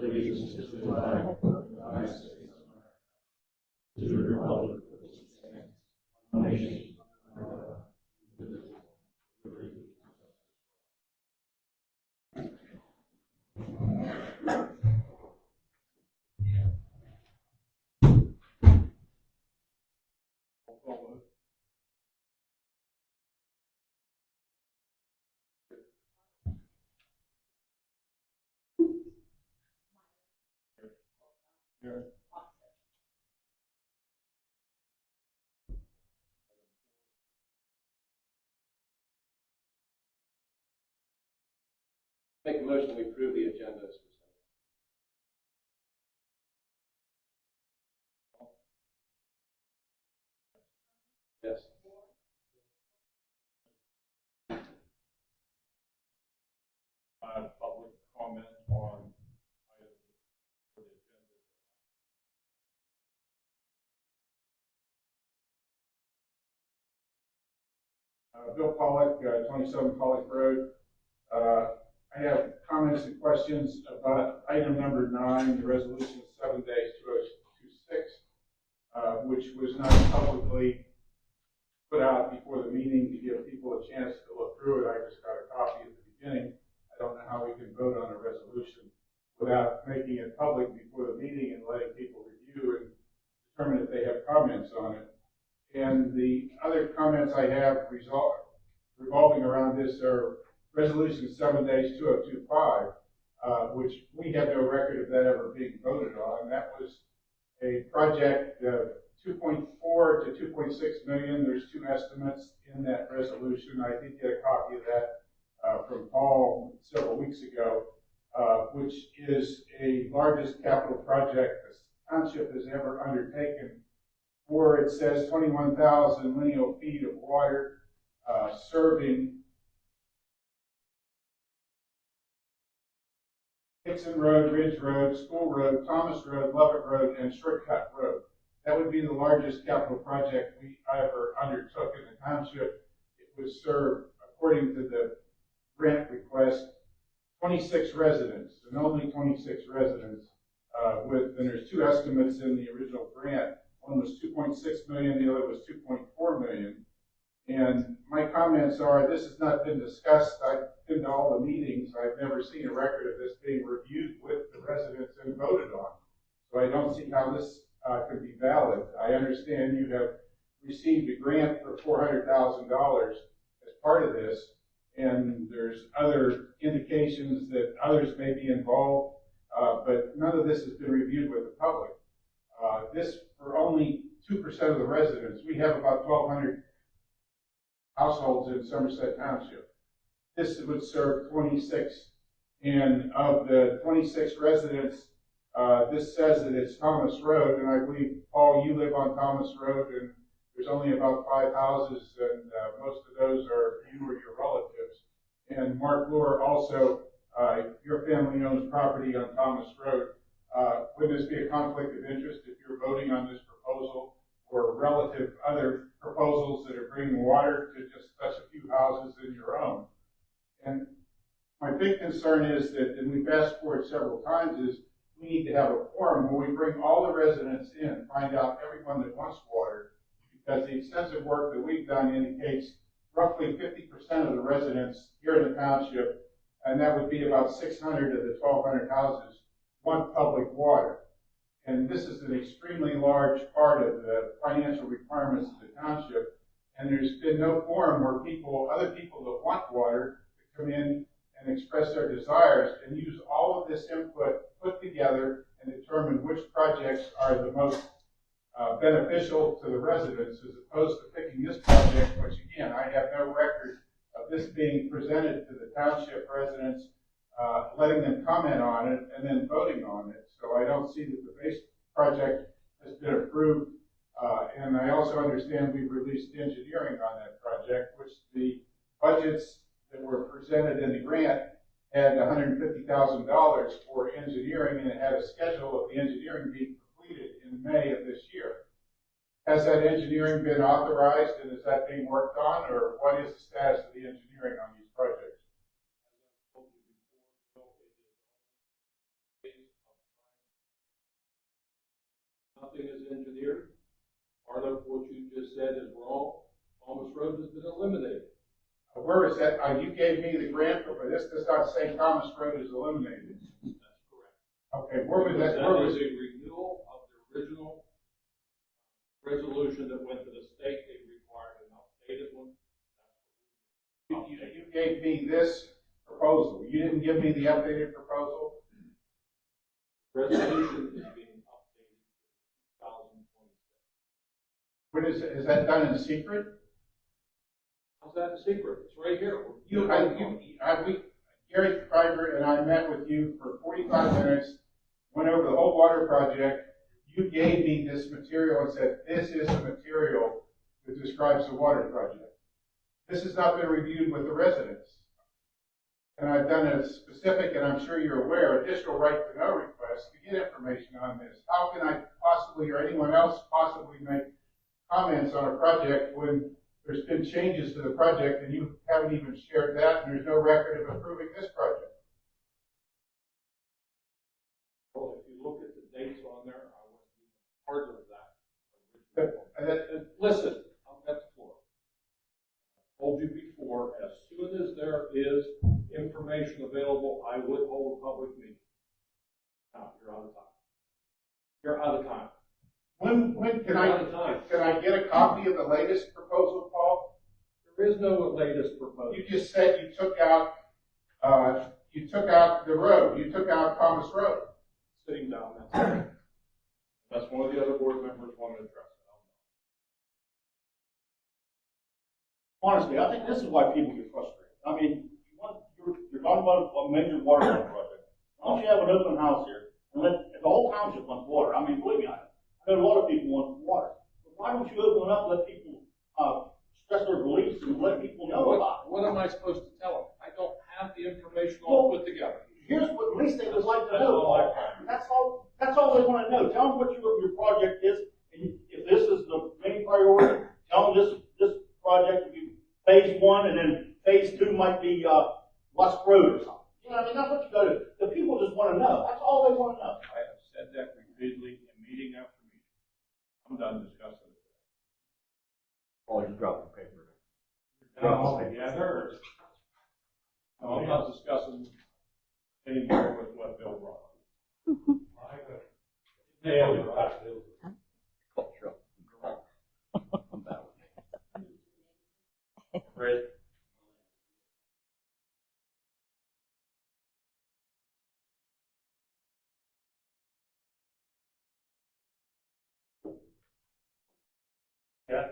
allegiance to the flag of the United States of America, to the republic for which it stands, one nation, under God, indivisible, with liberty and justice. Make a motion, we approve the agenda as presented. Yes. Public comment on items for the agenda. Bill Pollock, 27 Pollock Road. I have comments and questions about item number 9, the resolution 7-2026, which was not publicly put out before the meeting to give people a chance to look through it. I just got a copy at the beginning. I don't know how we can vote on a resolution without making it public before the meeting and letting people review and determine if they have comments on it. And the other comments I have revolving around this are Resolution 7-2025, which we have no record of that ever being voted on. That was a project of 2.4 to 2.6 million. There's two estimates in that resolution. I did get a copy of that from Paul several weeks ago, which is a largest capital project the township has ever undertaken. For it says 21,000 lineal feet of water, serving Dixon Road, Ridge Road, School Road, Thomas Road, Lubbock Road, and Shortcut Road. That would be the largest capital project we ever undertook in the township. It would serve, according to the grant request, 26 residents, and only 26 residents. And there's two estimates in the original grant. One was 2.6 million, the other was 2.4 million. And my comments are, this has not been discussed. I've been to all the meetings. I've never seen a record of this being reviewed with the residents and voted on. So I don't see how this could be valid. I understand you have received a grant for $400,000 as part of this, and there's other indications that others may be involved, but none of this has been reviewed with the public. This for only 2% of the residents. We have about 1,200 households in Somerset Township. This would serve 26, and of the 26 residents, this says that it's Thomas Road, and I believe, Paul, you live on Thomas Road, and there's only about 5 houses, and most of those are you or your relatives. And Mark Lohr also, your family owns property on Thomas Road. Would this be a conflict of interest if you're voting on this proposal or relative other proposals that are bringing water to just such a few houses in your own? And my big concern is that, and we've asked for it several times, is we need to have a forum where we bring all the residents in, find out everyone that wants water, because the extensive work that we've done indicates roughly 50% of the residents here in the township, and that would be about 600 of the 1,200 houses, want public water. And this is an extremely large part of the financial requirements of the township, and there's been no forum where other people that want water to come in and express their desires and use all of this input, put together, and determine which projects are the most beneficial to the residents, as opposed to picking this project, which again, I have no record of this being presented to the township residents, letting them comment on it, and then voting on it. So I don't see that the base project has been approved, and I also understand we've released engineering on that project, which the budgets that were presented in the grant had $150,000 for engineering, and it had a schedule of the engineering being completed in May of this year. Has that engineering been authorized, and is that being worked on, or what is the status of the engineering on these projects? said is wrong. Thomas Road has been eliminated. Where is that? You gave me the grant, but this does not say Thomas Road is eliminated. That's correct. Okay, where was that? That Where is was a renewal of the original resolution that went to the state. They required an updated one. you gave me this proposal. You didn't give me the updated proposal? Resolution is being updated in 2026. What is that done in secret? How's that a secret? It's right here. Gary Fiber and I met with you for 45 minutes, went over the whole water project. You gave me this material and said, this is the material that describes the water project. This has not been reviewed with the residents. And I've done a specific, and I'm sure you're aware, additional right to know request to get information on this. How can I possibly, or anyone else possibly, make comments on a project when there's been changes to the project and you haven't even shared that, and there's no record of approving this project? Well, if you look at the dates on there, I was part of that. Listen, I'm at the floor. I told you before, as soon as there is information available, I would hold a public meeting. Now, you're out of time. You're out of time. When can I get a copy of the latest proposal, Paul? There is no latest proposal. You just said you took out the road. You took out Thomas Road. Sitting down, that's one of the other board members want to address it. Honestly, I think this is why people get frustrated. I mean, you're talking about a major water line project. Why don't you have an open house here and let the whole township wants water? I mean, believe me, I know a lot of people want water. But why don't you open it up and let people express their beliefs and let people know about it? What am I supposed to tell them? I don't have the information all put together. Here's what at least they would like to know. That's all they want to know. Tell them what your project is, and if this is the main priority, tell them this project will be phase 1, and then phase 2 might be Lusk Road or something. You know what I mean? That's what you got to do. The people just want to know. That's all they want to know. I have said that repeatedly in meeting after meeting. I'm done discussing it. Oh, you dropped the paper. No, together. No, I'm not discussing anymore with what Bill brought up. Great. Yeah.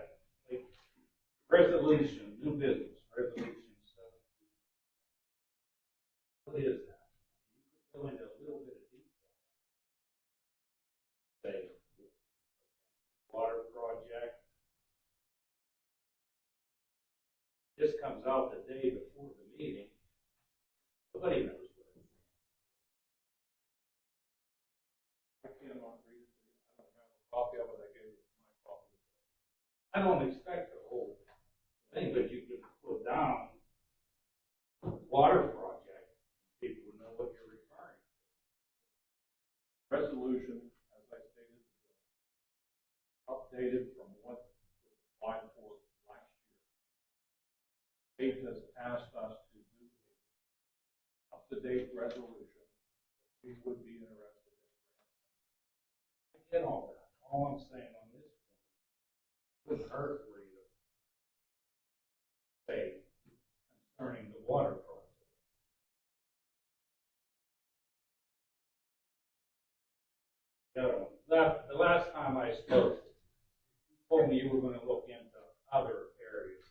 Resolution, new business, resolution 7. What is that? You could go into a little bit of detail. Say, water project. This comes out the day before the meeting. Nobody knows what it is. I cannot read it. I don't have a copy of it. I gave it my copy. I don't expect the whole thing, but you can put down water project. People will know what you're referring to. Resolution, as I stated, updated from what was applied for last year. State has asked us to do an up-to-date resolution. We would be interested in. I get all that. All I'm saying on this point, wouldn't hurt for you to say concerning the water project. The other one, the last time I spoke, you told me you were going to look into other areas.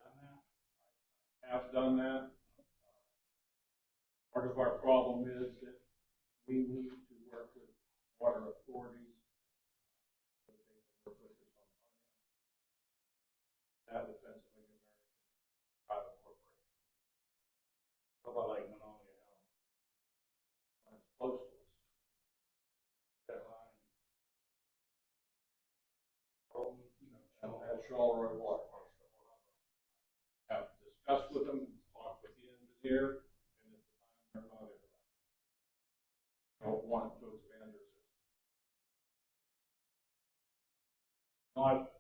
Done that? Have done that. Part of our problem is that we need to work with water authorities. So they can work with us on finance. That was Pennsylvania American Private Corporation. How about like Monongah Helm? It's close to us. That line? At Charleroi Water. Have discussed with them, talked with the engineer, and at the time they're not interested. Don't want to expand their system. Not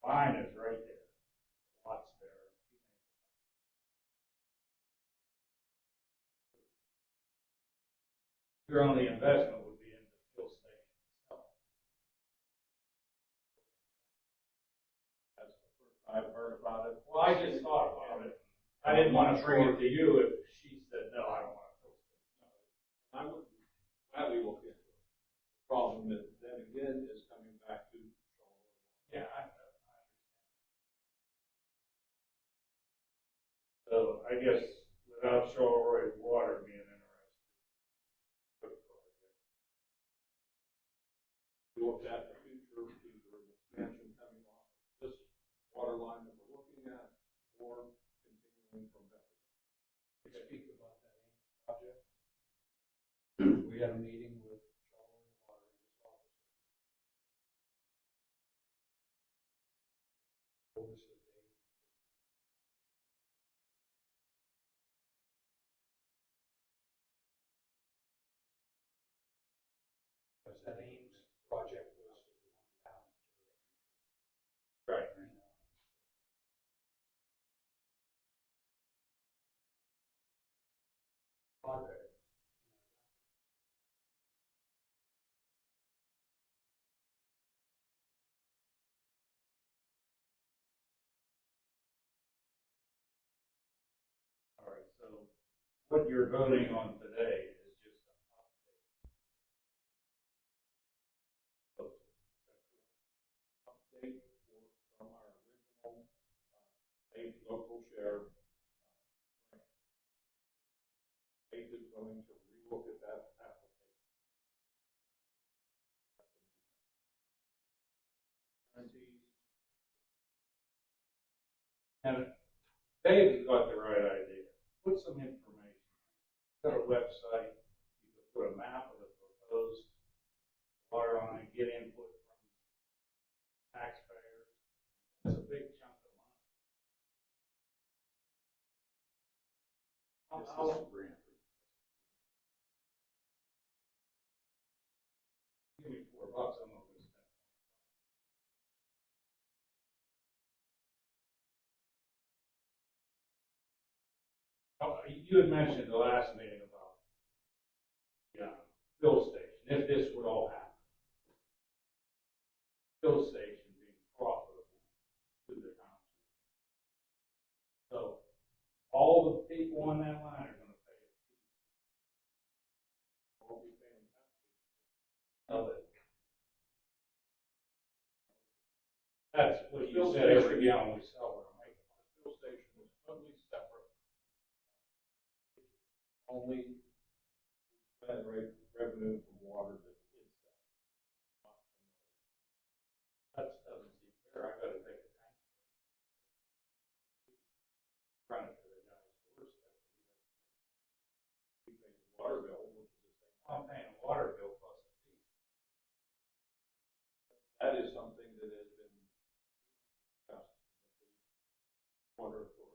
line is right there, lots there. Your only investment would be in the fuel station itself. That's the first I've heard about it. Well, I just thought about it. I didn't want to bring it to you if she said, no, I don't want to fuel station. I would gladly look into it. The problem is, then again, is coming back to control. Yeah, I understand. So I guess without Charleroi water being interested. We looked at the future, either an expansion coming off this water line that we're looking at, or continuing from that. Speak about that Ames project. We had a meeting with Charlie Water in his office. Told us that they because that Ames project was down. Right. Project. All right, so what you're voting on today is just an Update from our original state local share. State is going to relook at that application. Guarantees. And Dave's got the right idea. Put some information. Got a website. You can put a map of the proposed water line, get input from taxpayers. That's a big chunk of money. Give me $4, I'm gonna spend. Oh, you had mentioned the last meeting about, fill station, if this would all happen. Fill station being profitable to the township. So, all the people on that line are gonna pay a fee. We'll be paying that fee. Of it. That's what you said every gallon we sell, we're making. The fuel station is totally separate. Only generate revenue from water that is that. That doesn't seem fair, I gotta take a tank. Run it to the guy's doorstep. We pay the water bill, which is the same. I'm paying a water bill plus a fee. That is something that has been discussed with the water authority.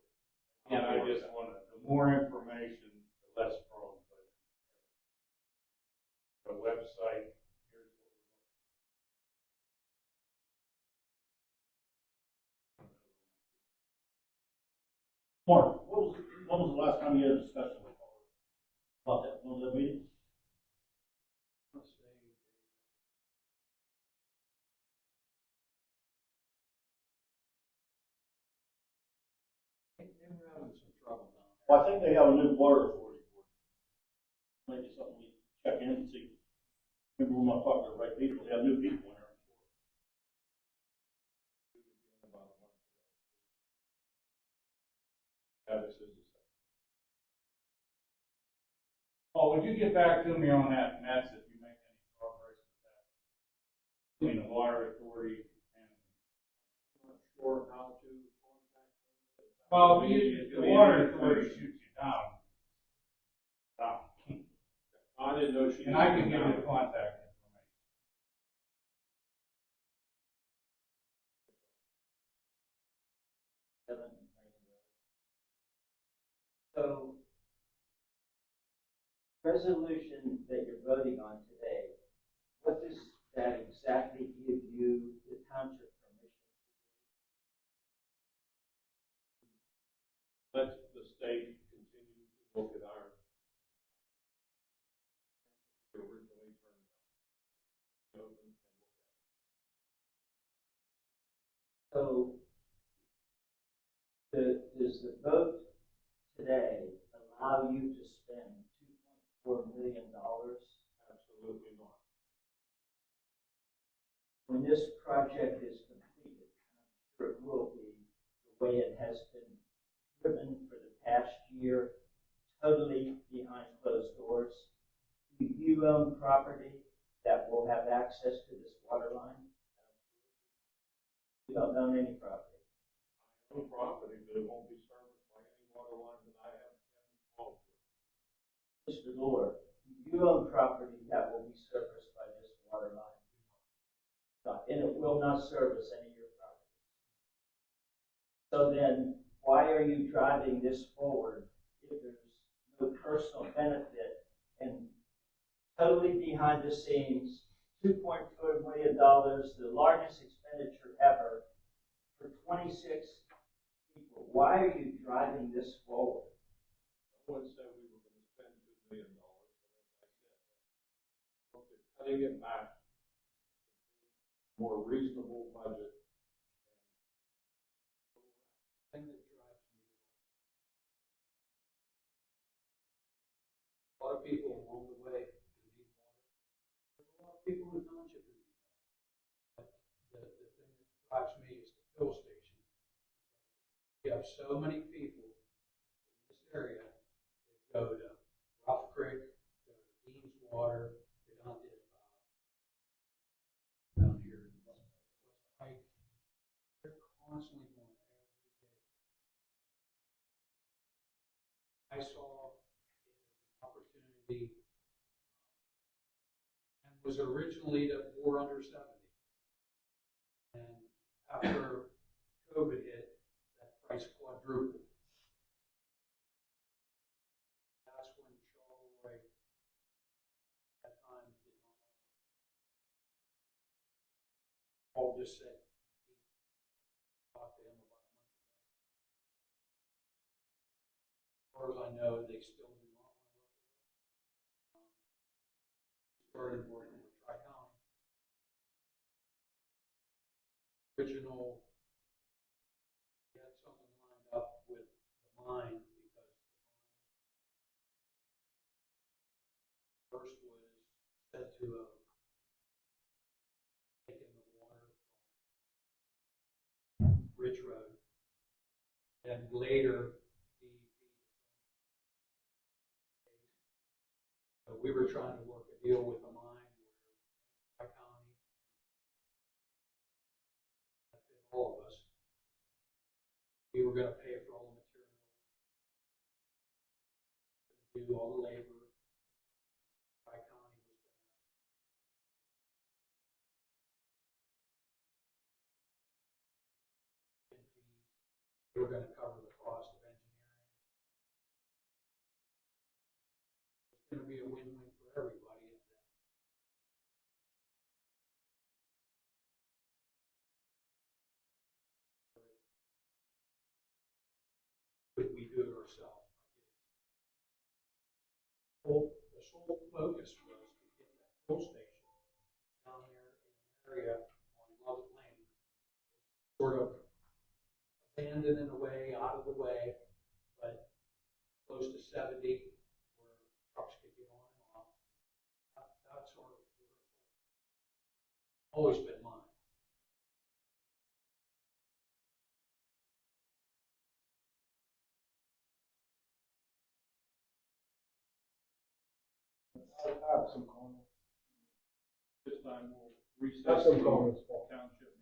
And I just wanted, the more information, the less problems. The website, here's what we're looking Mark, when was the last time you had a discussion about that? When was that meeting? Let's say they were having some trouble down there. Well, I think they have a new water authority board. Maybe something we check in and see. Maybe we're not talking to the right people, they have new people in there. About a month ago. That is his assessment. Paul, would you get back to me on that mess if you make any progress with that? Between the water authority and. I'm not sure how to contact them. Well, the water authority shoots you down. I didn't know she. And I can give you the contact information. So, resolution that you're voting on today, what does that exactly give you the township permission? does the vote today allow you to spend $2.4 million Absolutely not. when this project is completed? I'm sure it will be, the way it has been driven for the past year, totally behind closed doors. Do you own property that will have access to this water line? You don't own any property. I own property, but it won't be serviced by any water line that I have involved with. Mr. Lord, you own property that will be serviced by this water line. And it will not service any of your property. So then, why are you driving this forward if there's no personal benefit and totally behind the scenes, $2.4 million, the largest expenditure ever for 26 people? Why are you driving this forward? No one said we were gonna spend $2 million, and as I said, look at cutting it back, more reasonable budget. Thing that drives me. A lot of people along the way who need water. There's a lot of people in the township who need water. But the thing that drives me is the fill station. You have so many people in this area that go to Rough Creek, go to Dean's Water, go down to down here in West Pike. They're constantly going every day. I saw an opportunity and was originally to bore under 70. And after COVID hit, that price quadrupled. That's when Charleroi at that time did not want to. Paul just said, he talked to him about a month ago. As far as I know, they still do not want to work with us. Started working with Tri-County. Original, we had something lined up with the mine because the mine first was said to have taken the water from Ridge Road, and later so we were trying to work a deal with the mine where Tri-County benefit all of us. We were going to pay for all the materials, do all the labor. Tri-County was going to fees. We were going to cover the cost of engineering. It's going to be a win-win for everybody. And then could we do it ourselves? The sole focus was to get that fuel station down there in an area on Love Lane, sort of abandoned in a way, out of the way, but close to 70, where trucks could get on and off. That sort of always been mine. I have some comments. This time we'll I recess have the some comments, Paul. township.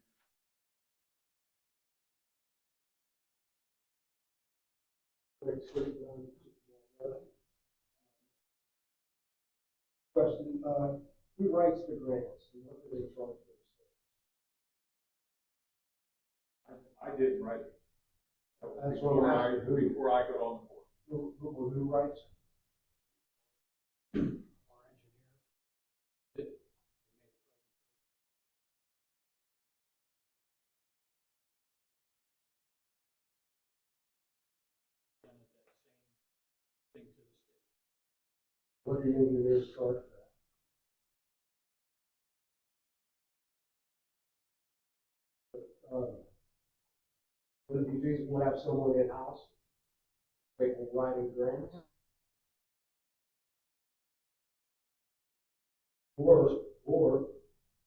Question, who writes the grants and what do they charge for the service? I didn't write it. That was That's what I'm asking. before I got on the board. Who writes? Our engineer did make a presentation. Done that same thing to the state. What do the engineers charge for that? Would it be feasible to have someone in-house People writing grants. Or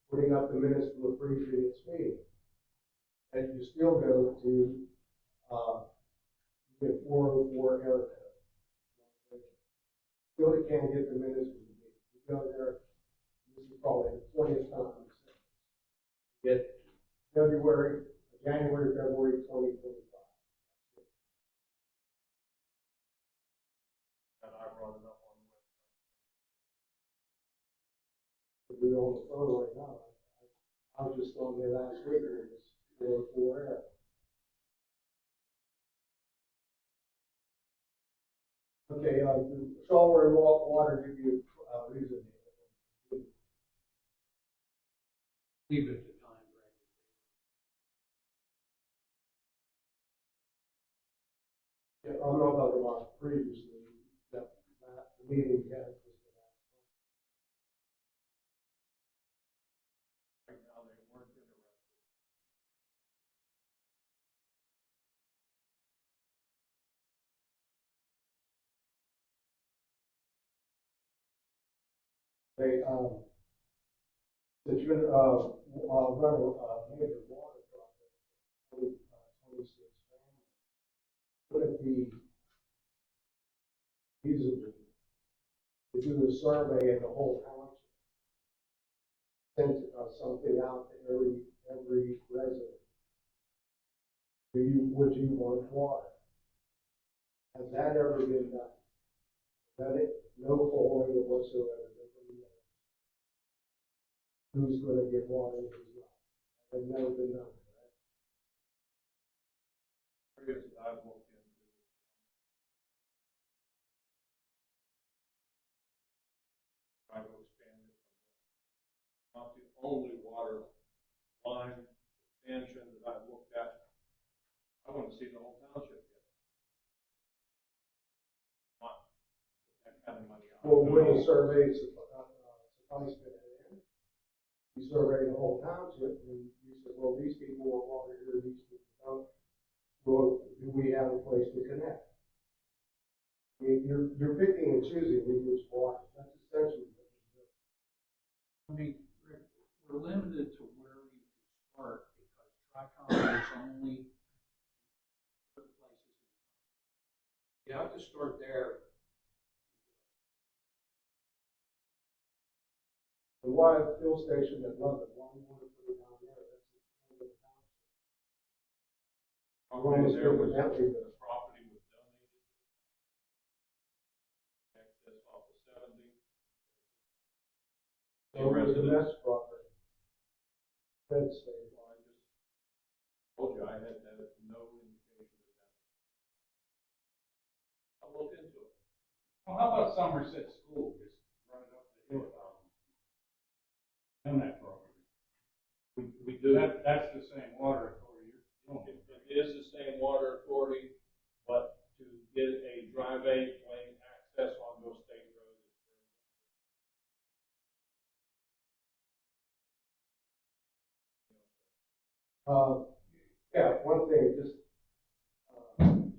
putting up the minutes from the previous meeting. And you still go to, get 404 area code. Still you can't get the minutes from the meeting. You go there, this is probably the 20th time. Get January, February 2025. And I brought it up on the website. We're on the phone right now. I was just on there last week, and it was 404 area. Okay, saltwater water give you reason. Leave it to time, right? Yeah, I'm not talking about previously, that the meeting we had was the last Right now, they weren't interested. one. They, that you're, run a major water project, 26 families. Would it be feasible to do a survey of the whole township? Send something out to every resident. Would you want water? Has that ever been done? That it, no polling whatsoever. Who's going to get water and who's not? Has never been done, right? Areas that I've looked into. Try to expand it from not the only water line expansion that I've looked at. I want to see the whole township get it. Not put that kind of money out. Well, when the survey suffice for that, you survey the whole township, and you say, well, these people want water here, these people don't. Well, do we have a place to connect? I mean, you're picking and choosing which water. That's essentially what you're doing. I mean, Rick, we're limited to where you can start because Tri-County is only certain places. You have to start there. The water fill station at Lubbock, why do you want to put it down there? That's the end of the township. Property there was, Evidently, the property was donated. Access off of 70. so was the Mets property. Fed state. Well, I just told you I had no indication of that. I'll look into it. Well, how about Somerset School, just run it up the hill? On that property. We do. That's the same water authority. It is the same water authority, but to get a driveway lane access on those state roads is Yeah, one thing, just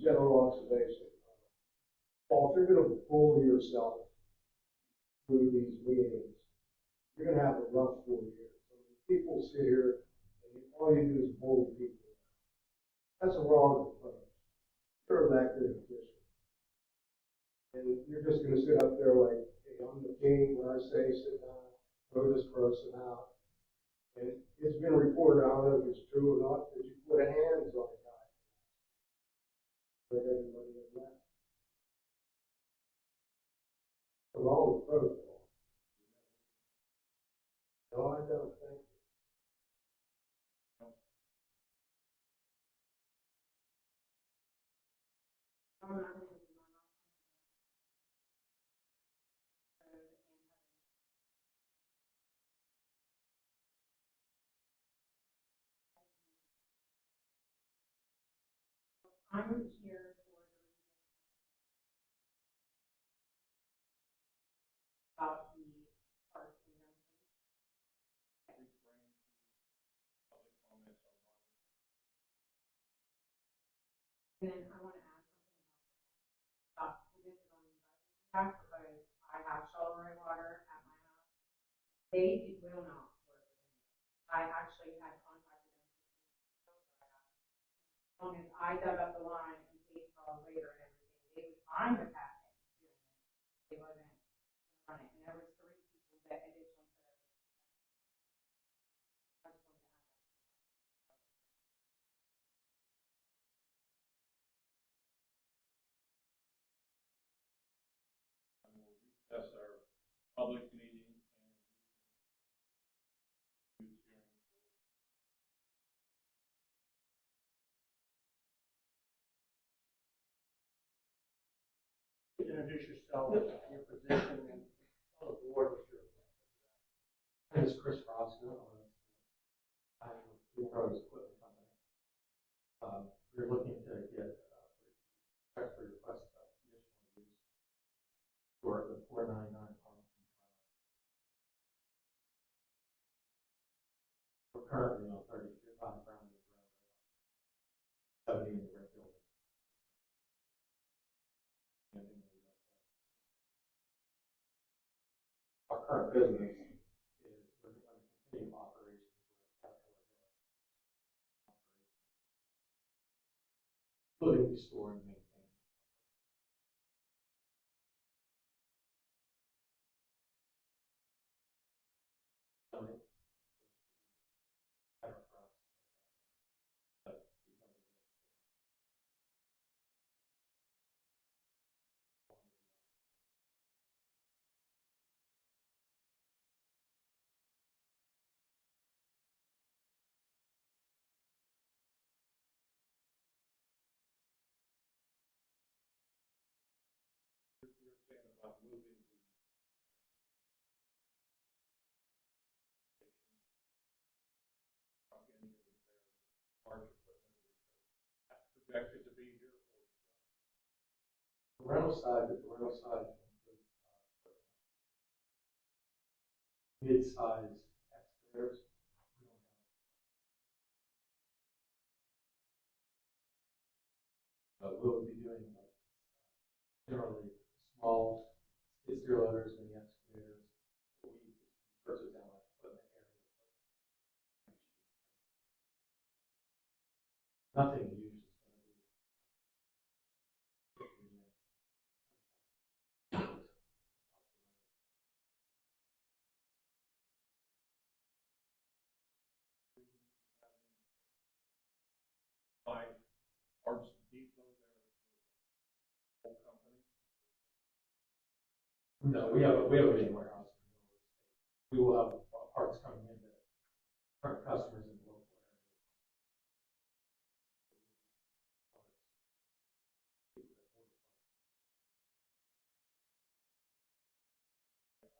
general observation. Paul, if you're going to bully yourself through these meetings, you're going to have a rough 4 years. I mean, people sit here and all you do is bully people. That's a wrong approach. You're elected official. And you're just going to sit up there like, hey, I'm the king, when I say sit down, throw this person out. And it's been reported, I don't know if it's true or not, that you put hands on a guy. But everybody has left. The wrong approach. No, I don't think. I'm here for the reason about the park convention. And I want to add something about contract because I have shower water at my house. They will not work with me. I actually had contacted them. As long as I dug up the line and paid for all the labor and everything, they was fine with that. They wasn't on it, and there was 3 people that additionally said it. I just wanted to add that. And we'll recess our public meeting and news hearing. Introduce yourself, your position, and tell the board what you're. My name is Chris Roscoe. I'm with Rose Equipment Company. We're looking to get, respectfully request conditional use for the 499 Arlington Drive. We're currently on 35 Brown Road, 70 in the red building. Our current business is we're going to continue operations with Caterpillar Hill operation, including restore and maintain. Zoning. You're saying about moving the truck in to repair large equipment. That's projected to be here for The rental side includes mid-size excavators. We don't have. We'll be doing generally small skid steer loaders, mini excavators. We purchase down like equipment area. Nothing huge is going to be. five parts depot there for the whole company. No, we have a main warehouse. We will have parts coming in that current customers in the local area.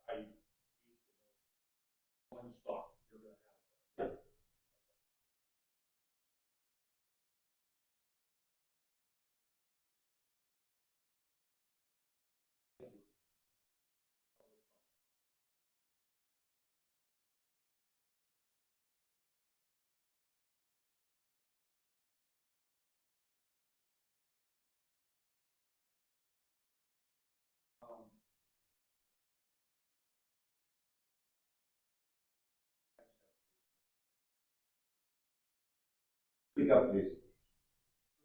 I used to know one stock you're going to have there. Speak up, please.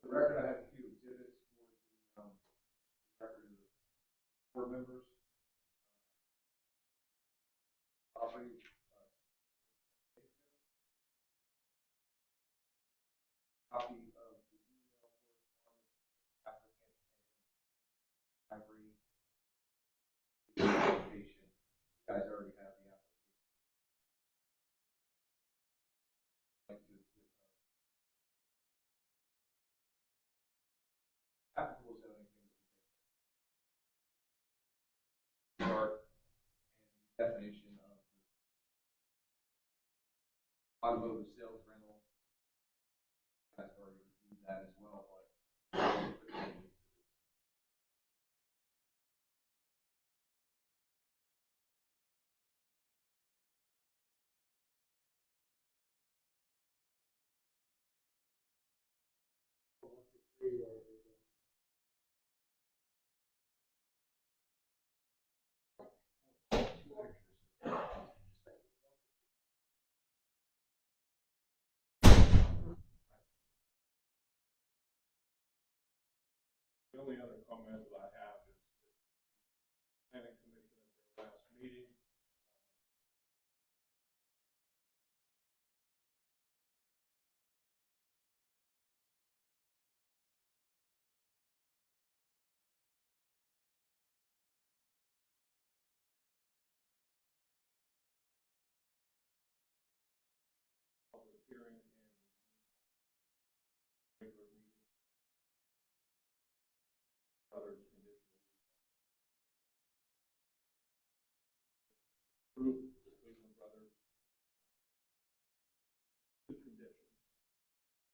For the record, I have a few exhibits for the record of the board members. Property. Copy of the email correspondence applicant and library application. You guys already have the application. Like to applicable zoning things. Chart and definition of the automotive sales rental. You guys already reviewed that as well, but The only other comment that I have is that planning commission at their last meeting, public hearing and regular meeting, others conditional. Approve the Cleveland Brothers. Two conditions.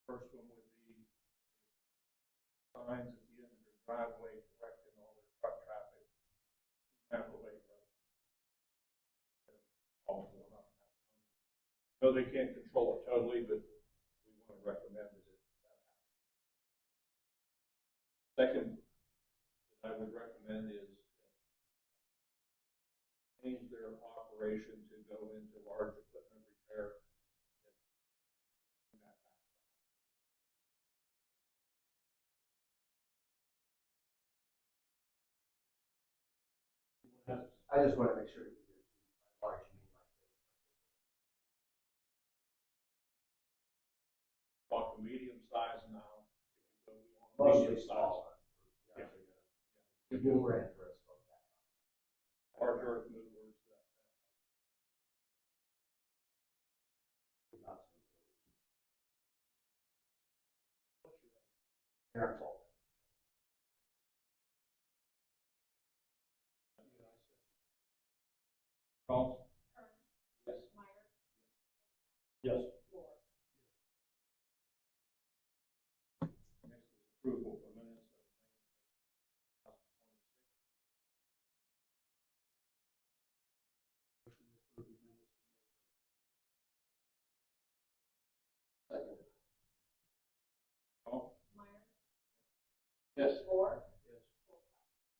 First one would be signs at the end of their driveway directing all their truck traffic to Apple Lake Road. Also not. So they can't control it totally, but we want to recommend that it happens. Second, that I would recommend is change their operation to go into large equipment repair. I just want to make sure. Large, you mean Talk to medium size now. If you go beyond mostly medium size, smaller. Yeah. The newer interest. large earth movers, Careful. Charles? Yes. Yes. Next is approval of minutes of Charles? Yes.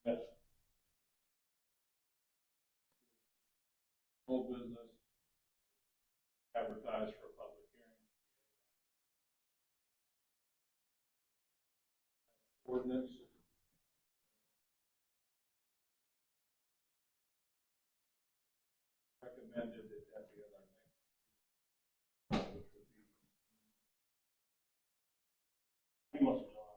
Yes. Old business, advertised for public hearing. Ordinance. Recommended that that be our next. Which would be He wants to go on.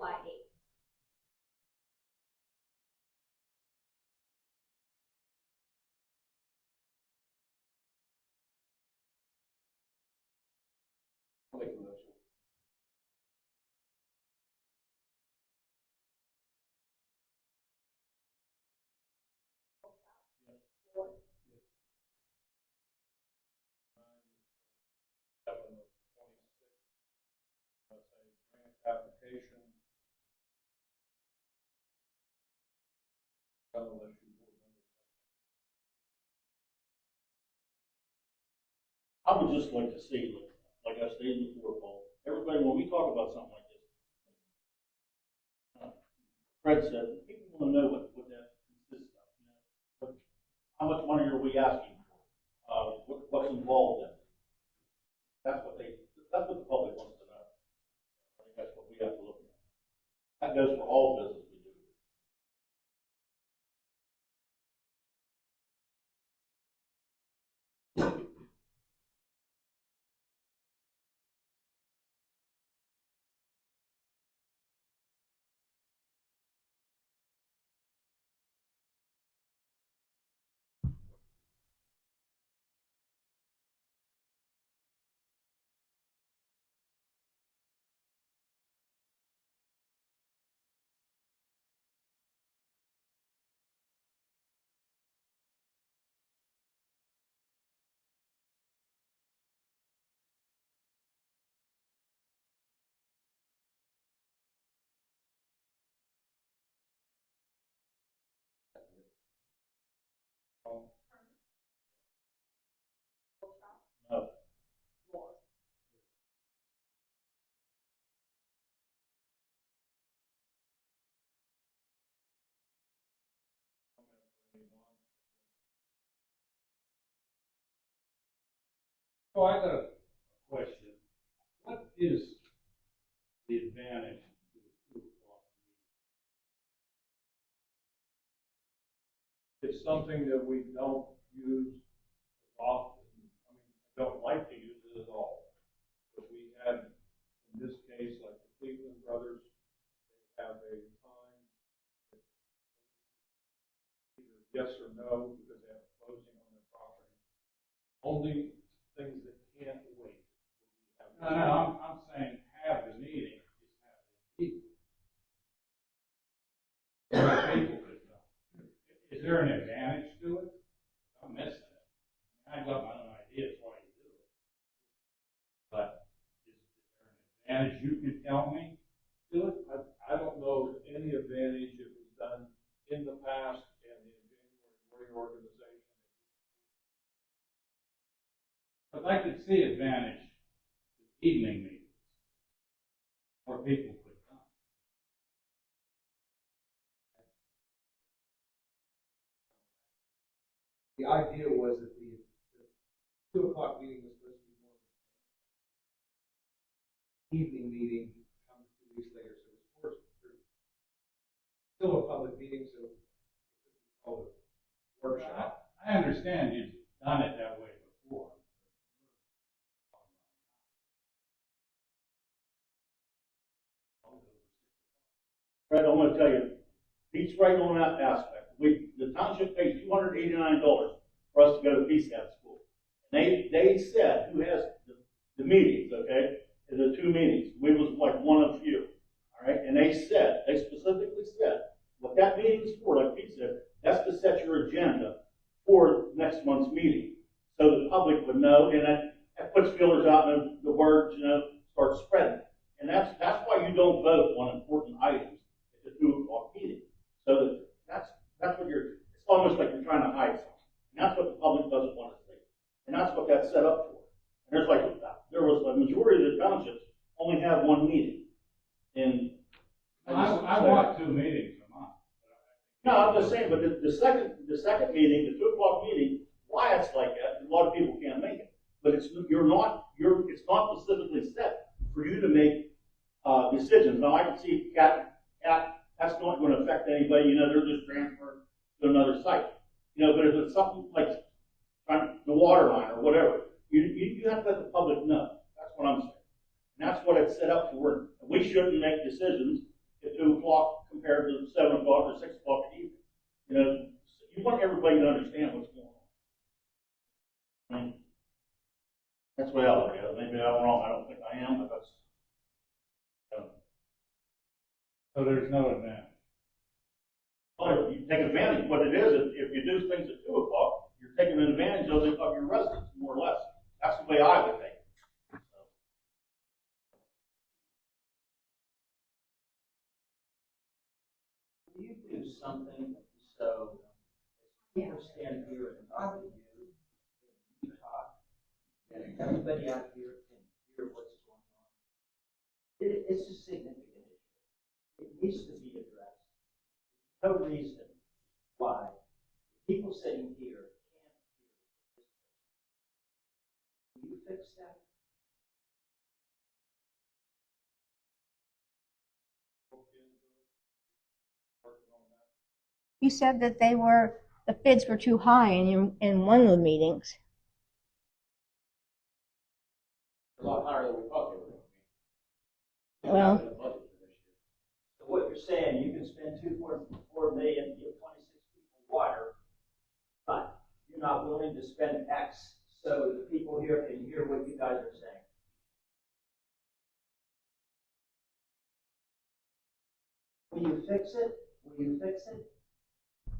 July 8th. I'll make a motion. Seven of 26. That's a grant application. Unless you board members. I would just like to see, like I stated before, Paul, everybody, when we talk about something like this, Fred said, people want to know what that consists of, you know, how much money are we asking for? What's involved in it? That's what the public wants to know. I think that's what we have to look at. That goes for all business we do. So I got a question. What is the advantage to the 2 o'clock meeting? It's something that we don't use often. I mean, I don't like to use it at all. But we had, in this case, like the Cleveland brothers, they have a time, either yes or no, because they have closing on their property. Only things that can't wait. No, I'm saying have the meeting, just have the meeting. More people could come. Is there an advantage to it? I'm missing it. I've got my own ideas why you do it. But is there an advantage you could tell me to it? I don't know of any advantage it was done in the past and the January reorganization. But I could see advantage to evening meetings. More people could come. The idea was that the 2 o'clock meeting was supposed to be more. Evening meeting comes 2 weeks later, so it's forced through. Still a public meeting, so it could be called a workshop. I understand you've done it that way before. Fred, I'm gonna tell you, Pete's right on that aspect. The township pays $289 for us to go to PSAT school. And they said, who has the meetings, okay, the 2 meetings, we was like one of few, all right? And they specifically said, what that meeting's for, like Pete said, that's to set your agenda for next month's meeting. So the public would know, and that puts feelers out and the word, starts spreading. And that's why you don't vote on important items at the 2 o'clock meeting. So that's what it's almost like you're trying to hide something. And that's what the public doesn't want to see. And that's what that's set up for. And there was a majority of the townships only have 1 meeting. And I want 2 meetings a month. no, I'm just saying, but the second meeting, the 2 o'clock meeting, why it's like that, a lot of people can't make it. But it's not specifically set for you to make decisions. Now I can see Cat, that's not going to affect anybody, they're just transferred to another site. But if it's something like the water line or whatever, you have to let the public know. That's what I'm saying. And that's what it's set up for. We shouldn't make decisions at 2 o'clock compared to 7 o'clock or 6 o'clock at evening. You want everybody to understand what's going on. I mean, that's the way I look at it. Maybe I'm wrong. I don't think I am, but that's. So there's no advantage. Well, you take advantage. What it is, if you do things at 2 o'clock, you're taking advantage of your residents, more or less. That's the way I would think. Do you do something so people stand here and talk to you, you talk, and everybody out here can hear what's going on? It's a significant issue. It needs to be addressed. No reason why people sitting here can't hear this person. Will you fix that? You said that the bids were too high in one of the meetings. A lot higher than we thought they were going to be. Well, So what you're saying, you can spend $2.4 million to give 26 people water, but you're not willing to spend X so the people here can hear what you guys are saying. Will you fix it? Will you fix it? I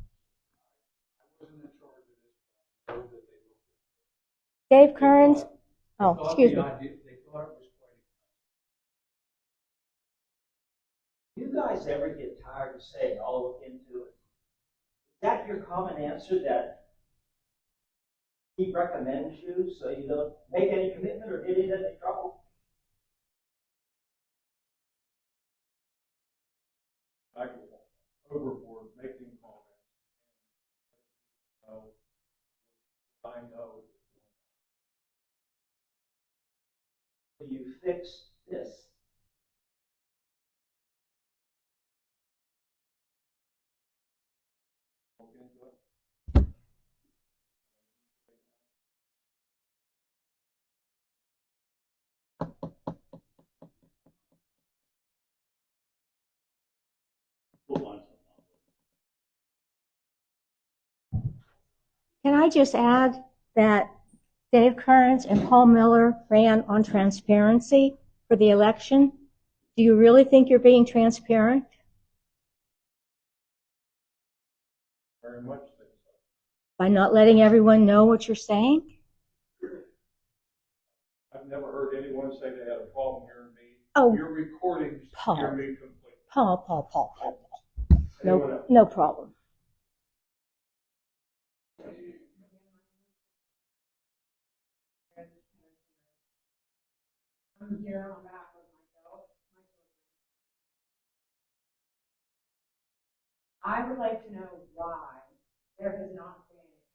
wasn't in charge of this, but I know that they will. Dave Kearns, oh, excuse me. They thought it was quite expensive. You guys ever get tired of saying, I'll look into it? Is that your common answer, that he recommends you so you don't make any commitment or get into any trouble? I go overboard making comments. I know. Will you fix this? Look into it. We'll find something. Can I just add that Dave Kearns and Paul Miller ran on transparency for the election? Do you really think you're being transparent? Very much so. By not letting everyone know what you're saying? I've never heard anyone say they had a problem hearing me. Oh, Your recordings Paul. hear me completely. Paul. Anyone No, else? no problem. I'm here on behalf of myself, my children. I would like to know why there has not been any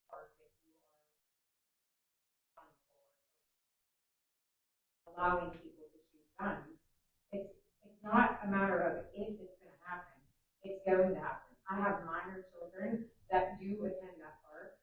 part that you are done for allowing people to shoot guns. It's not a matter of if it's going to happen. It's going to happen. I have minor children that do attend that park,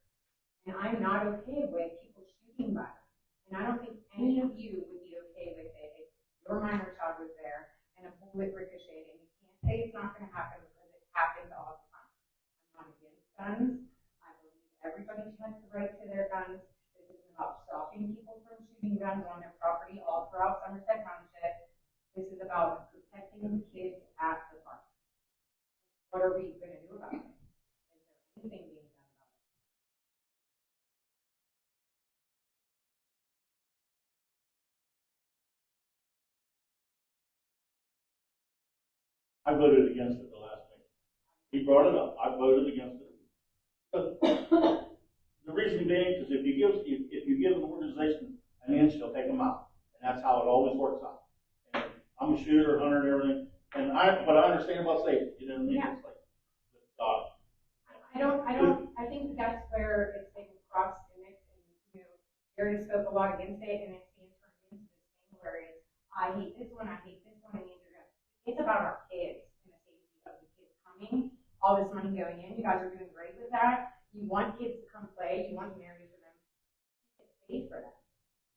and I'm not okay with people shooting by them. And I don't think any of you would be okay with it if your minor child was there and a bullet ricocheted. You can't say it's not going to happen because it happens all the time. I'm not against guns. I believe everybody has the right to their guns. This isn't about stopping people from shooting guns on their property all throughout Somerset Township. This is about protecting the kids at the park. What are we going to do about it? Is there anything being done about it? I voted against it the last meeting. He brought it up. I voted against it. But the reason being is if you give an organization an inch, they'll take them out, and that's how it always works out. And I'm a shooter, hunter, and everything, but I understand about safety. You know what I mean? Yeah. It's like, I think that's where it's been crossed and Jerry spoke a lot against it and it's being turned into this thing where it's, I hate this one, and these are good. It's about our kids and the safety of the kids coming, all this money going in, you guys are doing great with that. You want kids to come play, you want an area for them, it's safe for them.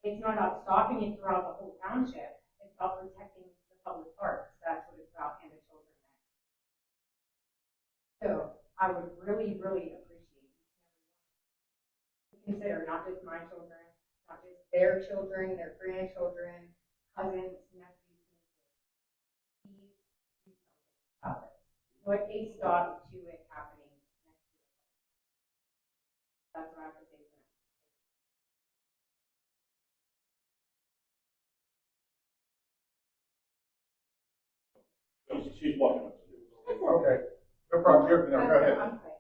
It's not about stopping it throughout the whole township, it's about protecting the public parks, that's what it's about, and the children there. So, I would really, really appreciate consider not just my children, not just their children, their grandchildren, cousins, nephews, nieces. Please do something about it. Put a stop to it happening next year. That's what I have to say for now. she's walking up to you. Okay, no problem, go ahead. I'm quick.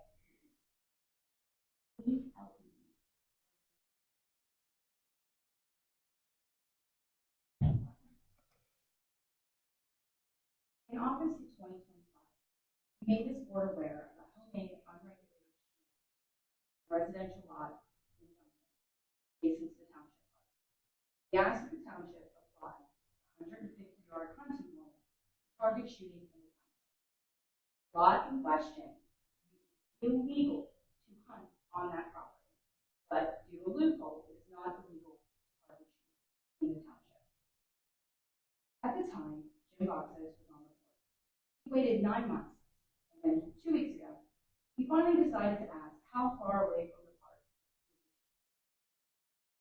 In August of 2025, we made this board aware of a homemade unregulated residential lot in the township, adjacent to the township park. We asked the township to apply a 150-yard hunting limit to target shooting in the township. Lot in question, illegal to hunt on that property, but due to a loophole, it is not illegal to target shooting in the township. At the time, Jim Boxes was on the board. He waited 9 months, and then 2 weeks ago, he finally decided to ask how far away from the park.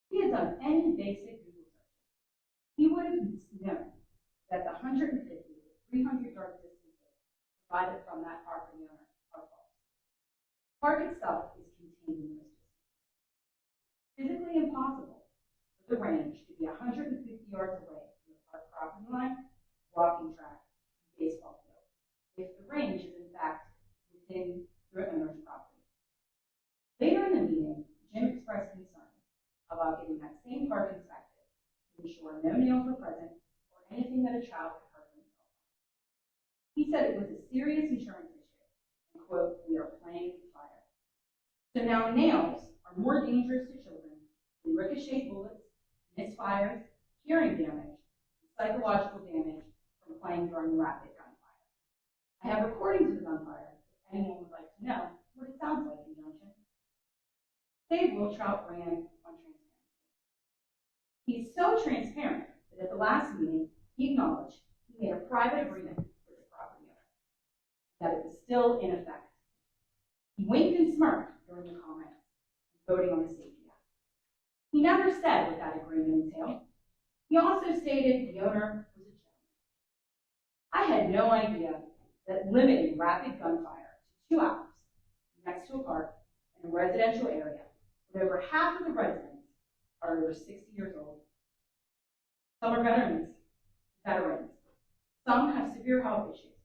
If he had done any basic Google search, he would have known that the 150 to 300-yard distances provided from that property owner are false. The park itself is contained in this distance. Physically impossible for the range to be 150 yards away from the park property line, walking track, and baseball field, if the range is in fact within the owner's property. Later in the meeting, Jim expressed concern about getting that same park inspected to ensure no nails were present or anything that a child could hurt himself on. He said it was a serious insurance issue, and quote, "We are playing with fire." So now nails are more dangerous to children than ricochet bullets fires, hearing damage, psychological damage from playing during the rapid gunfire. I have recordings of the gunfire if anyone would like to know what it sounds like in Junction. Dave Wiltrout ran on transparency. He's so transparent that at the last meeting, he acknowledged he made a private agreement with the property owner, that it was still in effect. He winked and smirked during the comments, voting on the Safety Act. He never said what that agreement entailed. He also stated the owner was a gentleman. I had no idea that limiting rapid gunfire to 2 hours next to a park in a residential area, with over half of the residents are over 60 years old. Some are veterans. Some have severe health issues.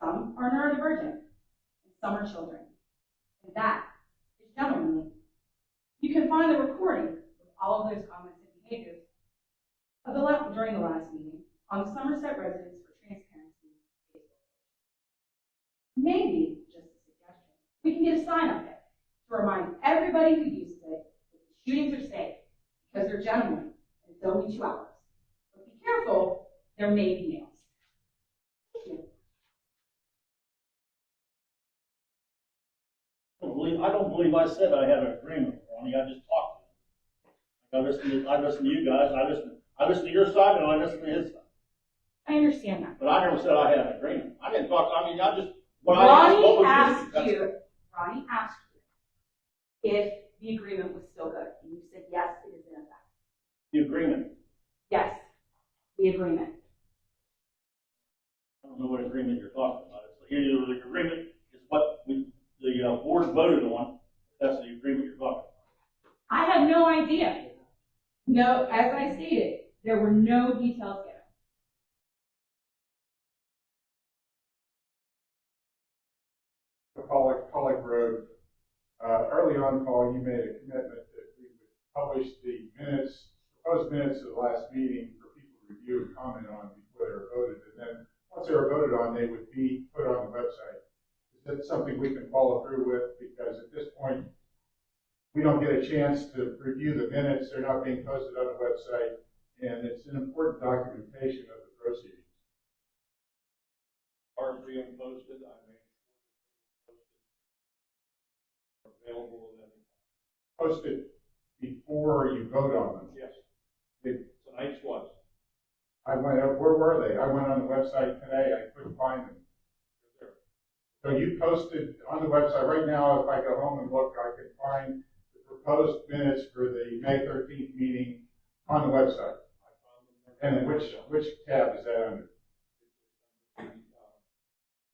Some are neurodivergent, and some are children. And that is gentlemanly. You can find the recording of all of those comments and behaviors during the last meeting on the Somerset Residents for Transparency Facebook page. Maybe, just a suggestion, we can get a sign up there to remind everybody who uses it that the shootings are safe because they're gentlemen and it's only 2 hours. But be careful, there may be nails. Thank you. I don't believe I said I had an agreement, Ronnie. I just talked to him. I listened to you guys. I listened to your side and I listened to his side. I understand that. But I never said I had an agreement. I didn't talk. I mean, I just when I asked what was Ronnie asked you if the agreement was still good, and you said yes, it is in effect. the agreement. Yes, the agreement. I don't know what agreement you're talking about. It's either the agreement is what the board voted on. That's the agreement you're talking about. I had no idea. No, as I stated, there were no details given. Pollock Road, early on, Paul, you made a commitment that we would publish the minutes, proposed minutes of the last meeting for people to review and comment on before they were voted. And then once they were voted on, they would be put on the website. Is that something we can follow through with? Because at this point, we don't get a chance to review the minutes. They're not being posted on the website. And it's an important documentation of the proceedings. Are being posted, I mean, available at any time. Posted before you vote on them. Yes. They- Tonight's was. I went up, where were they? I went on the website today, I couldn't find them. So you posted on the website, right now, if I go home and look, I can find the proposed minutes for the May 13th meeting on the website. And which tab is that under?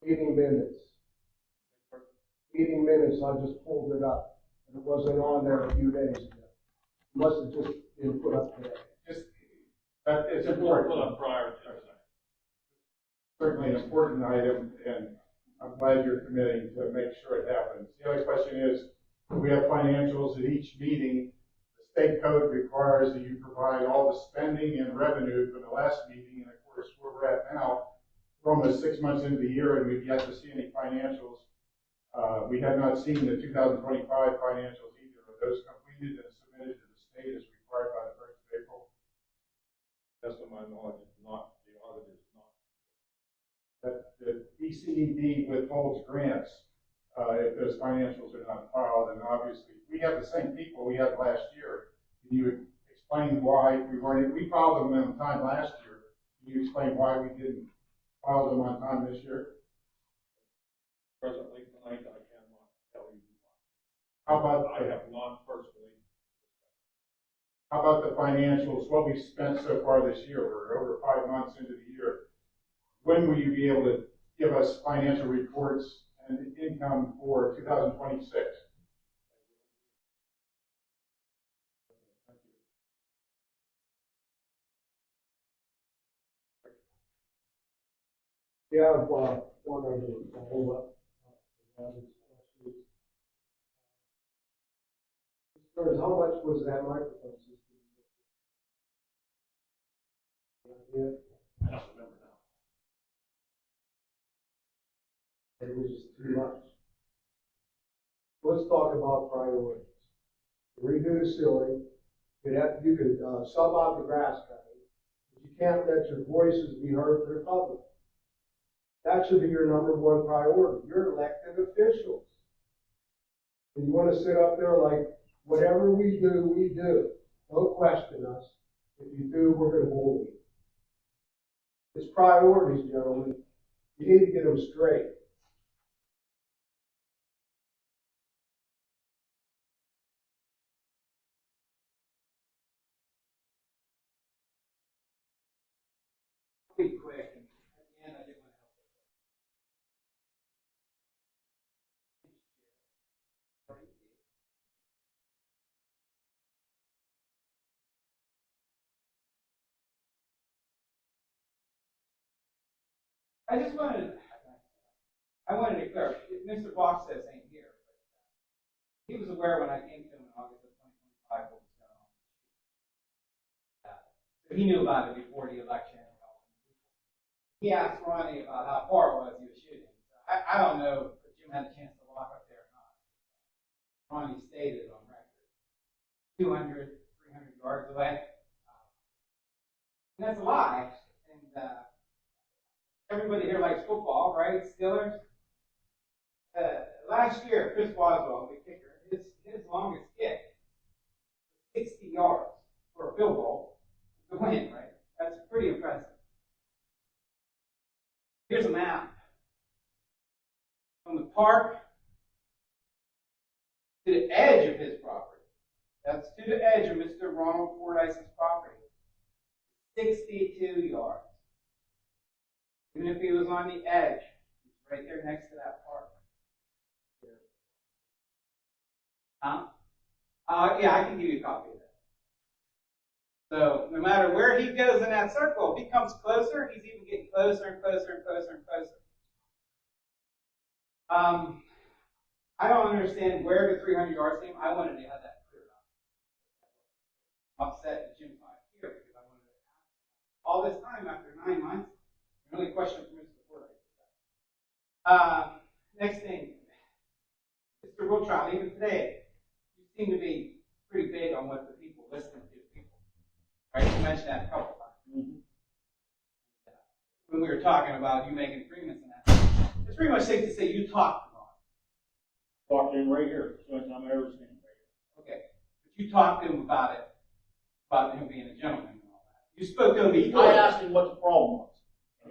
Meeting minutes. Meeting minutes, I just pulled it up, and it wasn't on there a few days ago. It must have just been put up today. Just, that it's important. Well, prior to tonight. Certainly an important item, and I'm glad you're committing to make sure it happens. The other question is, we have financials at each meeting. The state code requires that you provide all the spending and revenue from the last meeting, and of course, where we're at now, we're almost 6 months into the year, and we've yet to see any financials. We have not seen the 2025 financials either. Are those completed and submitted to the state as required by the 1st of April? That's to my knowledge, it's not, the audit is not. That the BCED withholds grants if those financials are not filed, and obviously we have the same people we had last year. Can you explain why we filed them on time last year? Can you explain why we didn't file them on time this year? Presently tonight, I cannot tell you why. How about I have not personally. How about the financials, what we've spent so far this year? We're over 5 months into the year. When will you be able to give us financial reports and income for 2026? You have one other follow-up. How much was that microphone system? Yeah. I don't remember now. It was just too much. Let's talk about priorities. Redo the ceiling, You could sub out the grass cutting, but you can't let your voices be heard to the public. That should be your number one priority. You're elected officials. And you want to sit up there like, whatever we do, we do. Don't question us. If you do, we're going to bully you. It's priorities, gentlemen. You need to get them straight. Be quick, and at the end, I did want to help. I just wanted, I wanted to clear, Mr. Fox says ain't here, but he was aware when I came to him in August of 2025 what was going on. So he knew about it before the election. He asked Ronnie about how far it was he was shooting. I don't know if Jim had a chance to walk up there or not. Ronnie stated on record, 200, 300 yards away. And that's a lie. And everybody here likes football, right? Steelers. Last year, Chris Boswell, the kicker, his longest kick, 60 yards for a field goal to win, right? That's pretty impressive. Here's a map. From the park to the edge of his property. That's to the edge of Mr. Ronald Fordyce's property. 62 yards. Even if he was on the edge, he's right there next to that park. Yeah, I can give you a copy of that. So no matter where he goes in that circle, if he comes closer, he's even getting closer and closer and closer and closer. I don't understand where the 300 yards came. I wanted to have that cleared up. I'm upset that Jim's not here because I wanted to ask all this time after 9 months. The only question from Mr. Fordyce. Next thing, Mr. Wiltrout, even today, you seem to be pretty big on what the people listen to people. Right? You mentioned that a couple times. Mm-hmm. When we were talking about you making agreements and that, it's pretty much safe to say you talked to Ron. Talked to him right here. It's the only time I ever seen him right here. Okay. But you talked to him about it, about him being a gentleman and all that. You spoke to him before. I asked him what the problem was.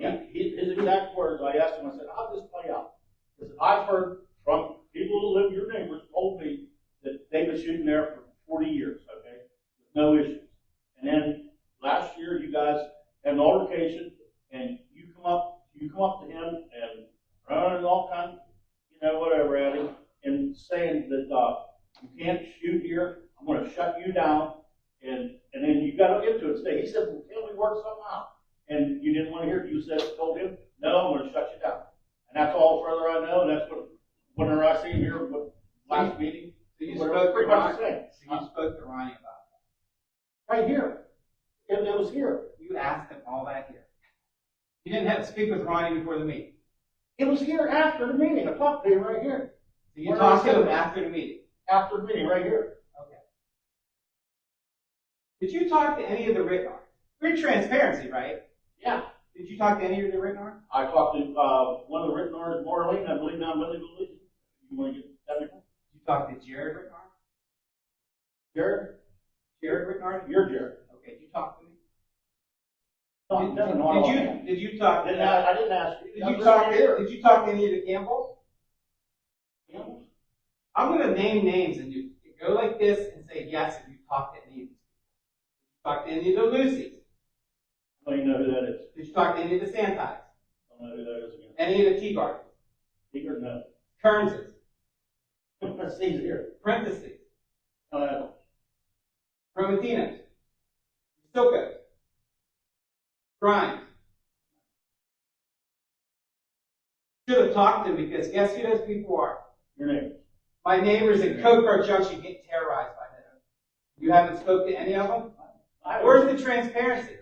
And his exact words, I asked him, I said, how'd this play out? Because I've heard from people who live, your neighbors told me that they've been shooting there for 40 years, okay? With no issues. And then last year, you guys had an altercation, and you come up to him and running all kinds of, whatever at him, and saying that you can't shoot here, I'm going to shut you down, and then you got into it today. He said, well, can we work something out? And you didn't want to hear it. You told him, no, I'm going to shut you down. And that's all further I know, and that's what, whenever I see him here, last meeting, so you spoke to Ronnie. So you spoke to Ronnie about that. right here. It was here. You asked him all that here. You didn't have to speak with Ronnie before the meeting. It was here after the meeting. I talked to him right here. So you talked to him after the meeting. After the meeting, right here. Okay. Did you talk to any of the Ritnars? We're transparency, right? Yeah. Did you talk to any of the Ritnars? I talked to one of the Ritnars, Marlene, I believe now Millie Believe. You want to get that? Did you talk to Jared Ritnar? Jared? Jared Ritnar? You're Jared. Okay, did you talk to me? Did you talk to I didn't ask you. Did you talk to any of the Campbells? Campbells? I'm going to name names and you go like this and say yes if you talk to any of these people. Talk to any of the Lucys. I don't even know who that is. Did you talk to any of the Santis? I don't know who that is again. Any of the Teagardens? Teagar, no. Kernses? Let's see here. Prentices? No. Prometinos? Stilkos? Grimes? Should have talked to them because guess who those people are? Your name. My neighbors in Cokar Junction get terrorized by them. You haven't spoke to any of them? Where's the transparency?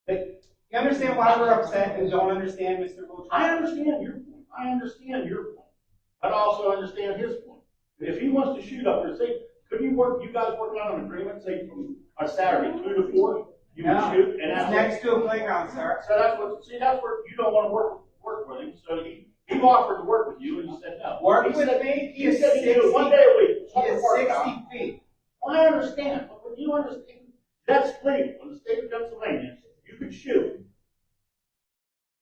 You understand why we're upset and don't understand Mr. Wiltshire? I understand your point. I understand your point. I also understand his point. If he wants to shoot up here, say, Couldn't you guys work on an agreement, say from a Saturday, 2 to 4? You would No, shoot, and it's that's next to a playground, sir. So that's where you don't want to work with him, so he offered to work with you, and you said no. Work He with said- me, he He is said he 60, could do it 1 day a week. he is 60 feet. I understand, but when you understand, that's legal, in the state of Pennsylvania, you can shoot.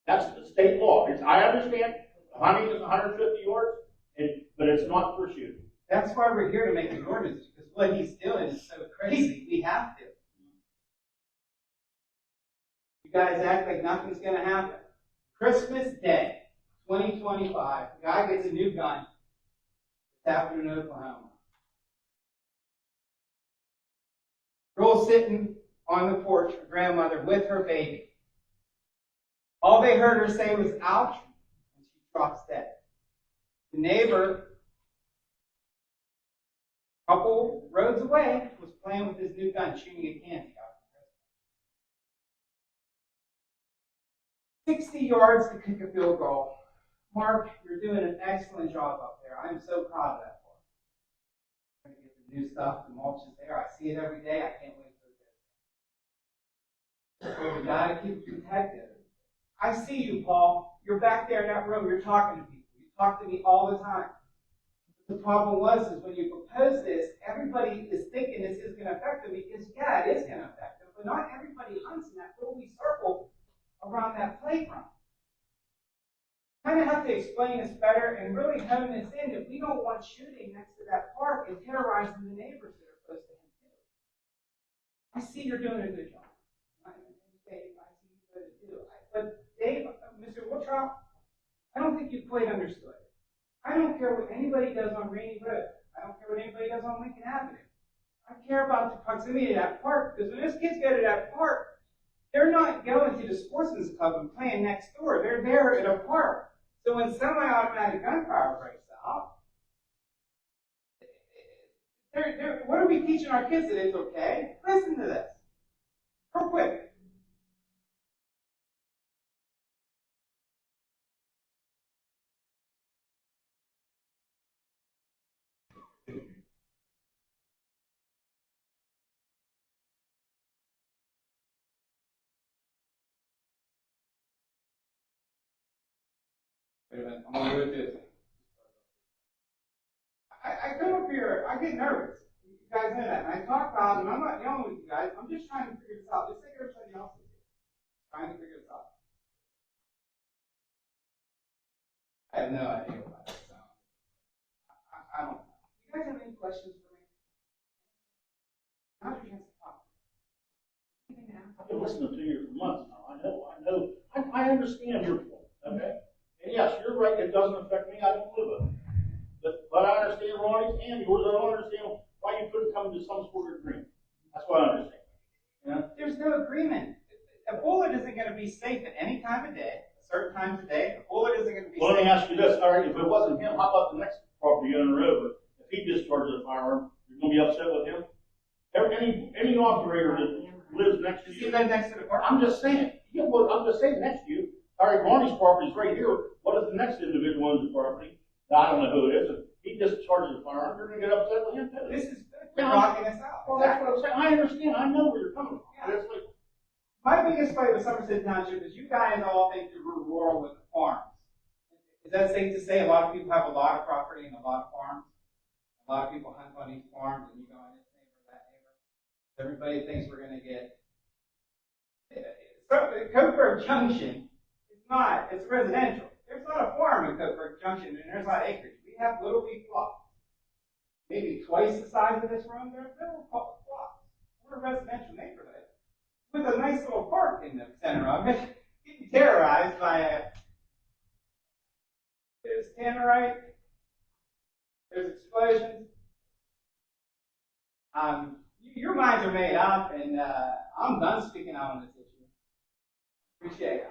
That's the state law. I understand, hunting is 150 yards, but it's not for shooting. That's why we're here to make an ordinance, because what he's doing is so crazy, we have to. You guys act like nothing's gonna happen. Christmas Day, 2025, the guy gets a new gun. It's happened in Oklahoma. Girl sitting on the porch, her grandmother with her baby. All they heard her say was, ouch, and she drops dead. The neighbor, a couple roads away, was playing with his new gun, shooting at candy. 60 yards to kick a field goal. Mark, you're doing an excellent job up there. I'm so proud of that part. I'm going to get the new stuff, the mulch is there. I see it every day. I can't wait for it. But we got to keep it protected. I see you, Paul. You're back there in that room. You're talking to people. You talk to me all the time. The problem is when you propose this, everybody is thinking this is going to affect them because, yeah, it is going to affect them. But not everybody hunts in that little wee circle around that playground. Kind of have to explain this better and really hone this in that we don't want shooting next to that park and terrorizing the neighbors that are close to him too. I see you're doing a good job. I see you good too. But Dave, Mr. Woodrow, I don't think you quite understood. I don't care what anybody does on Rainy Road. I don't care what anybody does on Lincoln Avenue. I care about the proximity to that park because when those kids go to that park, they're not going to the sportsman's club and playing next door. They're there at a park. So when semi-automatic gunfire breaks out, what are we teaching our kids that it's okay? Listen to this. Real quick. Wait a minute, I'm gonna do this. I come up here, I get nervous. You guys know that. And I talk loud, and I'm not yelling with you guys. I'm just trying to figure this out. Just like everybody else is here. Trying to figure this out. I have no idea what that sounds. I don't know. You guys have any questions for me? Now's your chance to talk. I've been listening to you for months now. I understand your point, okay? And yes, you're right, it doesn't affect me, I don't live with it. But I understand Ronnie's and yours, I don't understand why you couldn't come to some sort of agreement. That's what I understand. You know? There's no agreement. A bullet isn't going to be safe at any time of day, a certain times of day. A bullet isn't going to be Well, let safe. me ask you this, all right, if it wasn't him, how about the next property on the road? If he discharges a firearm, you're gonna be upset with him? Any operator that lives next to Does you. he live next to the park? I'm just saying, yeah, well, I'm just saying next to you. All right, Ronnie's property's right here. What if the next individual owns the property? Now, I don't know who it is. If he discharges a firearm, you're gonna get upset with him too. This is good. We're rocking this out. Well, that's what I'm saying. I understand. I know where you're coming from. Yeah. It's like, My biggest fight with Somerset Township is you guys all think that we're rural with farms. Is that safe to say? A lot of people have a lot of property and a lot of farms. A lot of people hunt on these farms, and you go on this neighbor, that neighbor. Everybody thinks we're going to get. Coburg Junction is not. It's residential. There's not a farm in Coburg Junction, and there's not acreage. We have little wee plots. Maybe twice the size of this room. They're little plots. We're a residential neighborhood with a nice little park in the center of it, getting terrorized by there's tannerite, there's explosions. Your minds are made up, and I'm done speaking out on this issue. Appreciate it.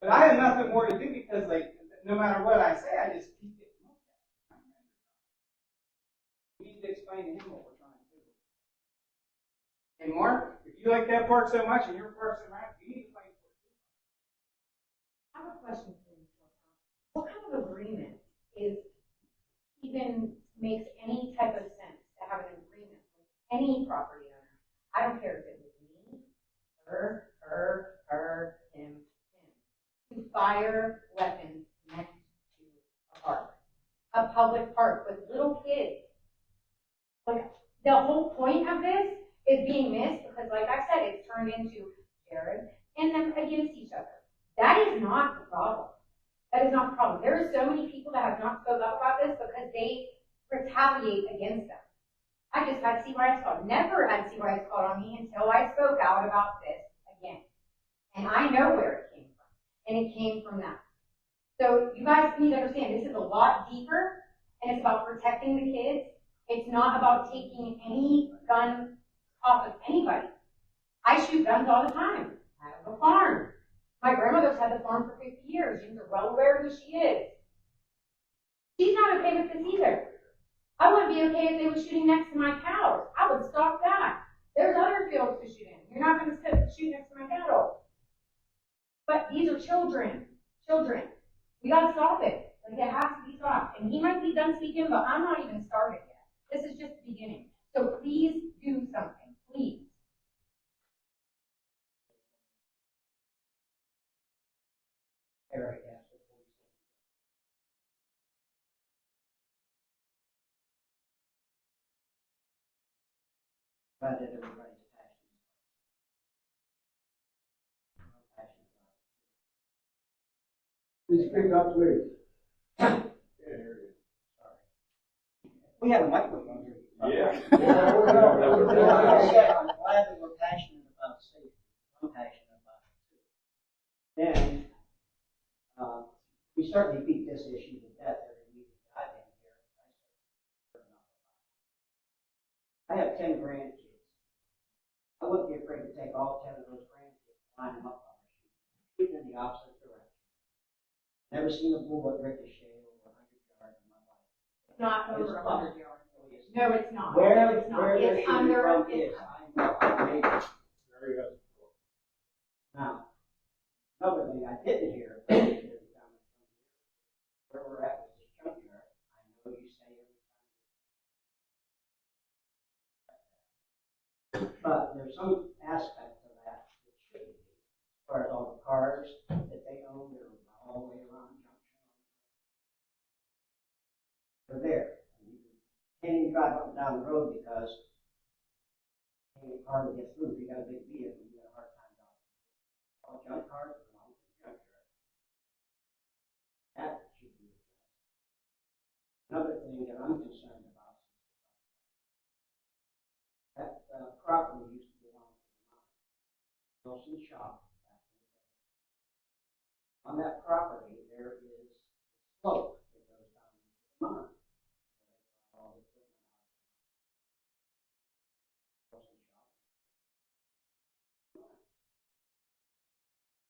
But I have nothing more to do because, like, no matter what I say, I just keep getting looked at. We need to explain to him what we're trying to do. And Mark, if you like that park so much and your park's so much, you need to fight for it. I have a question for you. What kind of agreement is even makes any type of sense to have an agreement with any property owner. I don't care if it was me, her, him, to fire weapons next to a park, a public park with little kids. Like, the whole point of this is being missed because, like I said, it's turned into Jared and them against each other. That is not the problem. That is not the problem. There are so many people that have not spoken up about this because they retaliate against them. I just had CYS called. Never had CYS called on me until I spoke out about this again. And I know where it came from. And it came from that. So you guys need to understand this is a lot deeper, and it's about protecting the kids. It's not about taking any gun off of anybody. I shoot guns all the time. I have a farm. My grandmother's had the farm for 50 years. You are well aware who she is. She's not okay with this either. I wouldn't be okay if they were shooting next to my cows. I would stop that. There's other fields to shoot in. You're not going to shoot next to my cattle. But these are children. Children. We got to stop it. Like, it has to be stopped. And he might be done speaking, but I'm not even started yet. This is just the beginning. So please do something. Please. Eric, glad that everybody's passionate. Please speak up, please. We have a microphone here. Yeah. Like I said, I'm glad that we're passionate about safety. I'm passionate about it too. Then, we certainly beat this issue to death every meeting I've been here. I have 10 grandkids. I wouldn't be afraid to take all 10 of those grandkids, line them up on my shoot, shooting in the opposite direction. Never seen a bullet ricochet over 100 yards in my life. It's not over 100 yards. No, it's not. Where it's not. they're It's shooting under. from is, I know, maybe. Very good. Now, another thing I didn't hear, where we're at with this junkyard, I know you say every time. But there's some aspect of that that shouldn't be, as far as all the cars that they own, that are all the way around junction. They're there. Can't even drive up and down the road because any car that gets through, if you got a big vehicle, you got a hard time driving. All junk cars belong to the junkyard. That should be addressed. Another thing that I'm concerned about, that property used to belong to the mine. Wilson Shop. On that property, there is a slope that goes down to the mine.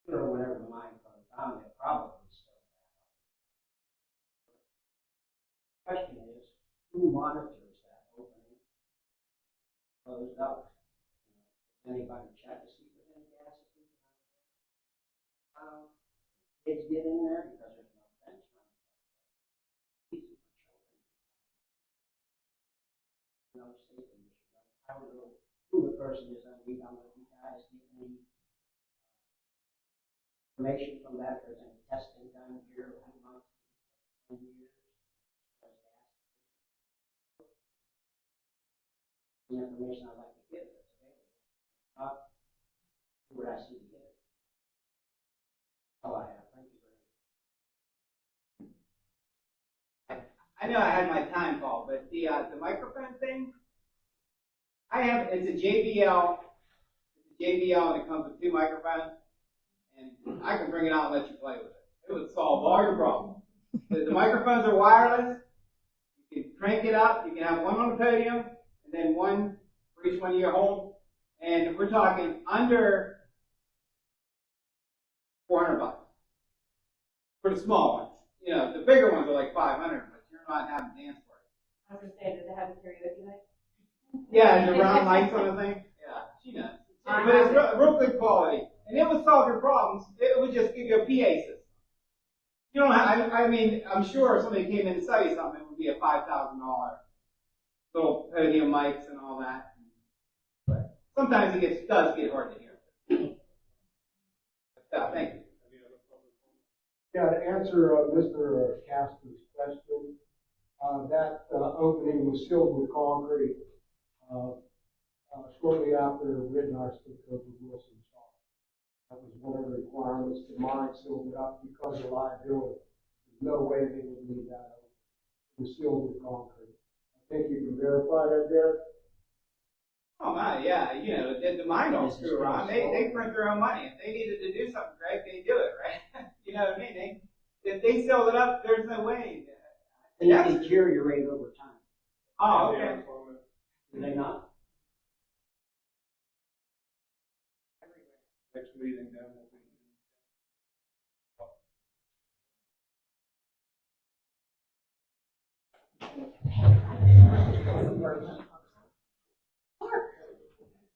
Sure, whenever the mine comes down, they'll probably still have. The question is, who monitors that opening? Closed up? Anybody check to see if there's any gas leaking out there? Kids get in there because there's no fence around it. Easy for children. No safety issue. I don't know who the person is underneath. I don't know if you guys get any information from that, if there's any testing done here, a few months, 10 years, the information I'd like to give that's available. Who would I see to get it? All I have. Thank you very much. I know I had my time call, but the microphone thing, it's a JBL, and it comes with 2 microphones, and I can bring it out and let you play with it. It would solve all your problems. The microphones are wireless. You can crank it up. You can have one on the podium, and then one for each one you hold. And we're talking under $400 for the small ones. You know, the bigger ones are like $500, but you're not having dance for it. I was going to say, does it have a karaoke night? Yeah, the round lights on the thing. Yeah, she knows. But it's real good quality. And it would solve your problems. It would just give you a PA system. You don't have, I mean, I'm sure if somebody came in to sell you something, it would be a $5,000 little podium mics and all that. But sometimes does get hard to hear. Thank you. Yeah, to answer Mr. Casper's question, that opening was sealed with concrete shortly after Ridnour took over Wilson's farm. That was one of the requirements. The mine sealed it up because of liability. There's no way they would leave that open. It was sealed with concrete. I think you can verify that, Derek. Oh my, yeah, you know, the mine don't screw around. They print their own money. If they needed to do something, Greg, they do it, right? You know what I mean? If they sealed it up, there's no way. They deteriorate over time. Oh, okay. Do they not? Next meeting then will be.